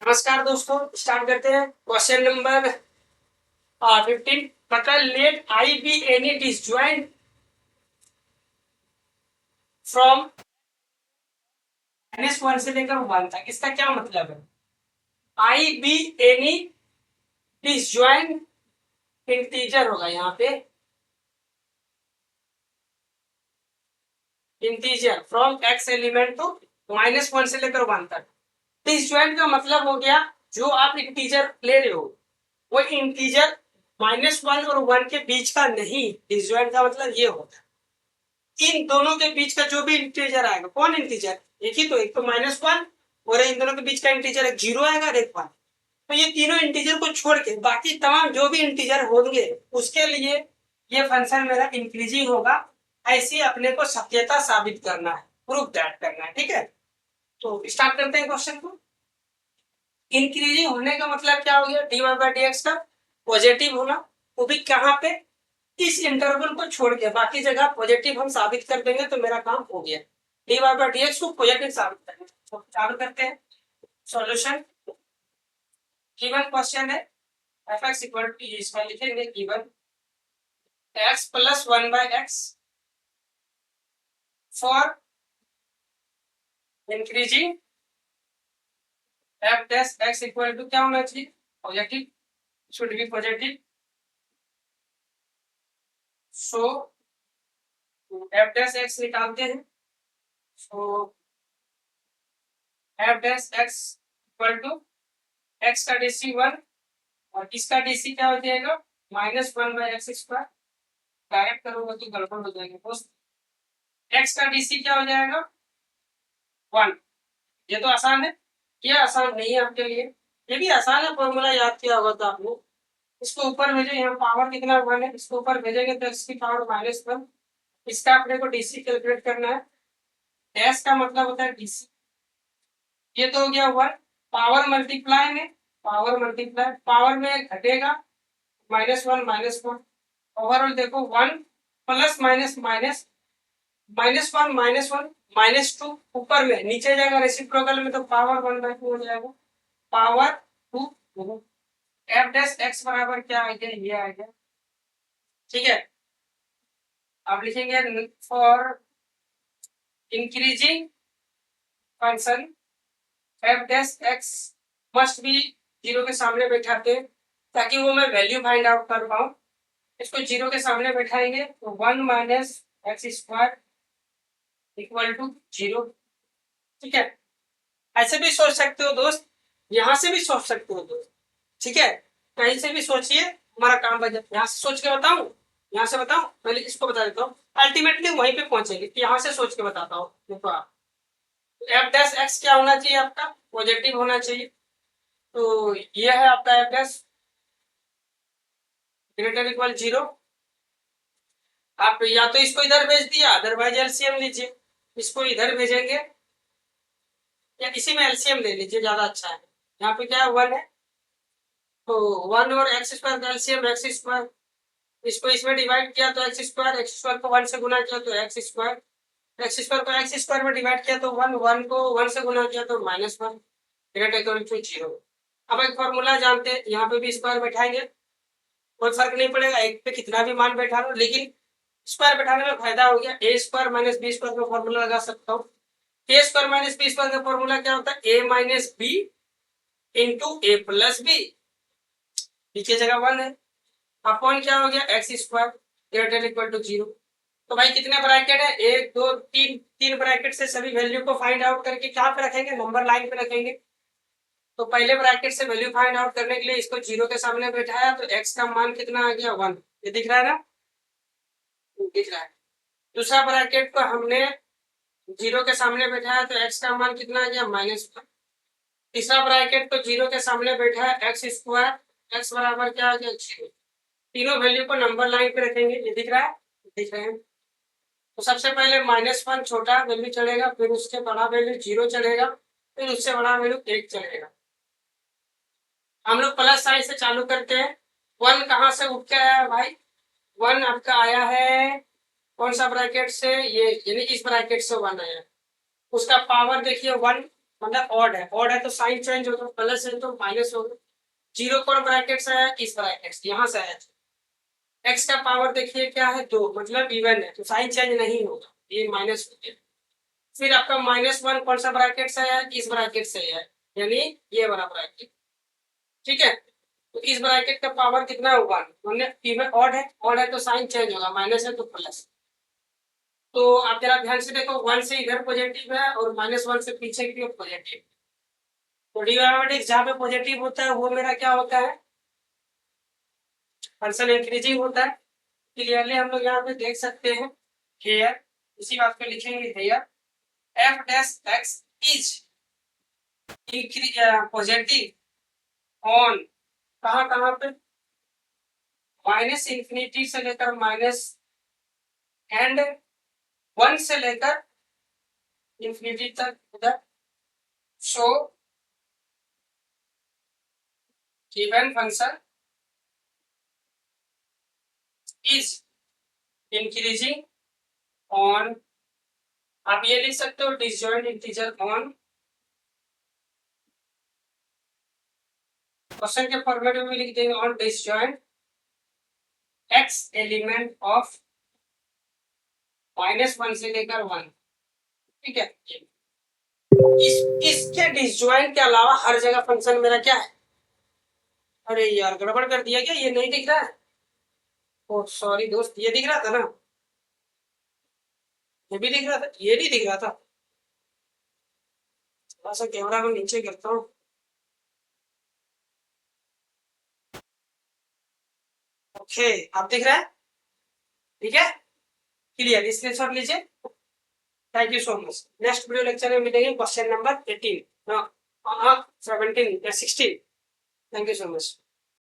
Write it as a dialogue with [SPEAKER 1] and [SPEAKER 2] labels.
[SPEAKER 1] नमस्कार दोस्तों, स्टार्ट करते हैं। Question number 15। पता let i be any disjoint from -1 से लेकर 1 तक। इसका क्या मतलब है? I be any disjoint integer होगा यहाँ पे, integer from x element to -1 से लेकर 1 तक। डिसजॉइंट का मतलब हो गया जो आप इंटीजर ले रहे हो वो इंटीजर -1 और 1 के बीच का नहीं। डिसजॉइंट का मतलब ये होता है इन दोनों के बीच का जो भी इंटीजर आएगा। कौन इंटीजर? एक ही तो, एक तो -1 और इन दोनों के बीच का इंटीजर एक 0 आएगा और एक 1। तो ये तीनों इंटीजर को छोड़ के बाकी तमाम जो भी इंटीजर होंगे उसके लिए ये फंक्शन मेरा इंक्रीजिंग होगा। ऐसी अपने को सत्यता साबित करना है, प्रूफ दैट करना है। ठीक है, तो स्टार्ट करते हैं क्वेश्चन को। इंक्रीजिंग होने का मतलब क्या हो गया? dy बाई dx का पॉजिटिव होना, वो भी कहाँ पे? इस इंटरवल को छोड़ के बाकी जगह पॉजिटिव हम साबित कर देंगे तो मेरा काम हो गया। dy बाई dx को पॉजिटिव साबित करेंगे। तो चालू करते हैं सॉल्यूशन। गिवन क्वेश्चन है fx इक्वल टू, इसमें लिखेंगे given x plus 1 by x for increasing f dash x equal to क्या होना चाहिए? Positive, should be positive. So f dash x निकालते हैं। So f dash x equal to x का DC 1 और इसका डीसी क्या हो जाएगा? -1 बाई एक्स स्क्वायर। डायरेक्ट करोगे तो गड़बड़ हो जाएगी दोस्त। x का डीसी क्या हो जाएगा? 1। ये तो आसान है। ये आसान नहीं है आपके लिए, ये भी आसान है। फॉर्मूला याद किया होगा तो आपने। इसको ऊपर भेजे, यहाँ पावर कितना 1 है, इसको ऊपर भेजेंगे तो x की पावर -1। इसका अपने को डीसी कैलकुलेट करना है। डैश का मतलब होता है डीसी। ये तो हो गया 1। पावर मल्टीप्लाई में, पावर मल्टीप्लाई, पावर में घटेगा -1 ओवरऑल देखो 1 प्लस माइनस माइनस -1 -2 ऊपर में, नीचे जाएगा रेसिप्रोकल में तो पावर 1/2 हो जाएगा। पावर 2 f डैश x बराबर क्या आ गया? ये आ गया। ठीक है, अब लिखेंगे for increasing function f dash x must be 0 के सामने बैठाते ताकि वो मैं वैल्यू फाइंड आउट कर पाऊं। इसको 0 के सामने बैठाएंगे तो 1 minus x square equal to 0। ठीक है, ऐसे भी सोच सकते हो दोस्त, यहाँ से भी सोच सकते हो दोस्त। ठीक है, कहीं से भी सोचिए, हमारा काम बन जाए। यहाँ से सोच के बताऊं, यहाँ से बताऊं, पहले इसको बता देता हूँ। अल्टीमेटली वहीं पे पहुंचेंगे। यहाँ से सोच के बताता हूँ। देखो आप, एफ डैश एक्स क्या होना चाहिए? आपका पॉजिटिव होना चाहिए। तो ये है आपका एफ डैश ग्रेटर इक्वल 0। आप या तो इसको इधर भेज दिया, अदरवाइज एलसीएम लीजिए। इसको इधर भेजेंगे या इसी में एलसीएम ले लीजिए, ज्यादा अच्छा है। यहाँ पे क्या है? 1 है तो 1 और एक्स स्क्वायर का एलसीएम एक्स स्क्वायर। इसको इसमें डिवाइड किया तो एक्स स्क्वायर को 1 से गुना किया तो एक्स स्क्वायर को एक्स स्क्वायर में डिवाइड किया तो 1 को 1 से गुना किया तो -1 ग्रेटर इक्वल टू 0। अब एक फॉर्मूला जानते हैं, यहाँ पे भी स्क्वायर बैठाएंगे, कोई फर्क नहीं पड़ेगा, एक पे कितना भी मान बैठा लो, लेकिन स्क्वायर बैठाने में फायदा हो गया। A square minus b square का फॉर्मूला लगा सकता हूँ। A square minus b square का फॉर्मूला क्या होता है? A minus b into a plus b. नीचे जगह 1 है, अपॉन क्या हो गया? X square greater equal to 0। तो भाई कितने ब्रैकेट है? 1 2 3, 3 ब्रैकेट से सभी वैल्यू को फाइंड आउट करके कहाँ पे रखेंगे? नंबर लाइन पे रखेंगे। तो पहले ब्रैकेट से वैल्यू फाइंड आउट करने के लिए इसको 0 के सामने बैठाया तो x का मान कितना आ गया? 1। ये दिख रहा है ना? दिख रहा है। दूसरा ब्रैकेट को हमने 0 के सामने बैठाया तो x का मान कितना आ गया? -1। तीसरा ब्रैकेट को 0 के सामने बैठा है एक्स स्क्वायर, x बराबर क्या आ गया? 0। तीनों वैल्यू को नंबर लाइन पे रखेंगे। ये दिख रहा है? दिख रहे हैं। तो सबसे पहले -1 छोटा वैल्यू चलेगा, फिर उससे बड़ा वैल्यू 0 चलेगा, फिर उससे बड़ा वैल्यू 1 चलेगा। हम लोग प्लस साइन से चालू करते हैं। 1 कहाँ से उठ के आया है भाई? 1 आपका आया है कौन सा ब्रैकेट से? ये यानी इस ब्रैकेट से 1 आया है। उसका पावर देखिए 1 मतलब ऑड है तो साइन चेंज होगा, प्लस है तो माइनस होगा। जीरो कौन ब्रैकेट से आया, इस ब्रैकेट से, यहाँ से आया। एक्स का पावर देखिए क्या है, 2, मतलब इवन है तो साइन चेंज नहीं होगा, ये माइनस हो गया। फिर आपका -1 कौन सा ब्रैकेट से आया, इस ब्रैकेट से आया, यानी ये वाला ब्रैकेट। ठीक है, तो इस ब्रैकेट का पावर कितना होगा, इवन ऑड है तो साइन चेंज होगा, माइनस है तो प्लस। तो आप जरा ध्यान से देखो, 1 से इधर पॉजिटिव है और -1 से पीछे की ओर पॉजिटिव। तो डिवाइडेड जहाँ पे पॉजिटिव होता है वो मेरा क्या होता है, फंक्शन इंक्रीजिंग होता है। क्लियरली हम लोग यहाँ पे देख सकते हैं, हेयर, इसी बात को लिखेंगे, here f dash x is positive on, कहाँ कहाँ पे, माइनस इंफिनिटी से लेकर माइनस एंड 1 से लेकर इंफिनिटी तक उधर। So given function is increasing on, आप ये लिख सकते हो डिसजॉइंट इंटीजर ऑन, क्वेश्चन के फॉर्मेट में भी लिख देंगे on disjoint x element of -1 से लेकर 1। ठीक है, इसके डिसजॉइंट के अलावा हर जगह फंक्शन मेरा क्या है, अरे यार गड़बड़ कर दिया क्या, ये नहीं दिख रहा है, ओ सॉरी दोस्त, ये दिख रहा था ना, ये भी दिख रहा था, ये नहीं दिख रहा था। थोड़ा सा कैमरा को नीचे करता हूँ। ओके, आप दिख रहा है, ठीक है, क्लियर, स्क्रीनशॉट लीजिए। Thank you so much. Next video lecture में मिलेंगे क्वेश्चन नंबर 18, 17 या 16। Thank you so much.